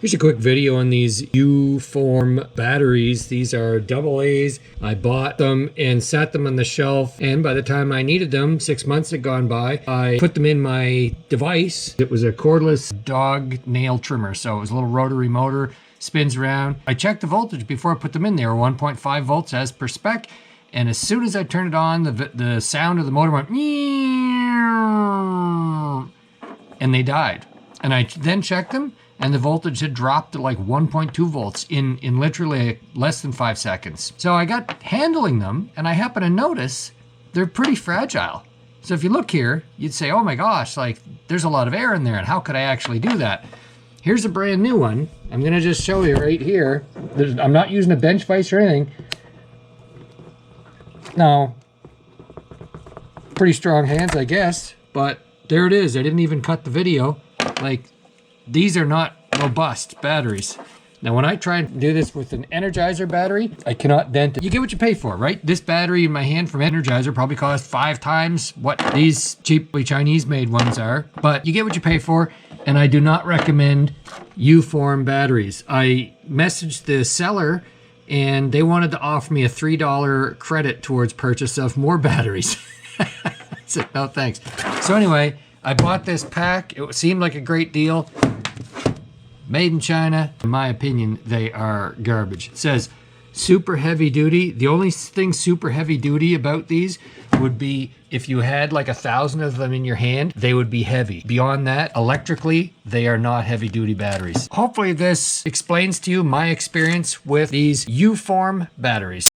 Here's a quick video on these YUFORM batteries. These are AA's. I bought them and sat them on the shelf, and by the time I needed them, 6 months had gone by, I put them in my device. It was a cordless dog nail trimmer, so it was a little rotary motor, spins around. I checked the voltage before I put them in. They were 1.5 volts as per spec, and as soon as I turned it on, the sound of the motor went and they died. And I then checked them, and the voltage had dropped to like 1.2 volts in literally less than 5 seconds. So I got handling them, and I happen to notice they're pretty fragile. So if you look here, you'd say, oh my gosh, like there's a lot of air in there, and how could I actually do that? Here's a brand new one. I'm gonna just show you right here. I'm not using a bench vise or anything. No, pretty strong hands, I guess, but there it is. I didn't even cut the video. Like, these are not robust batteries. Now, when I try and do this with an Energizer battery, I cannot dent it. You get what you pay for, right? This battery in my hand from Energizer probably cost 5 times what these cheaply Chinese-made ones are, but you get what you pay for, and I do not recommend YUFORM batteries. I messaged the seller, and they wanted to offer me a $3 credit towards purchase of more batteries. I said, no thanks. So anyway, I bought this pack. It seemed like a great deal. Made in China. In my opinion, they are garbage. It says super heavy duty. The only thing super heavy duty about these would be if you had like 1,000 of them in your hand, they would be heavy. Beyond that, electrically, they are not heavy duty batteries. Hopefully this explains to you my experience with these YUFORM batteries.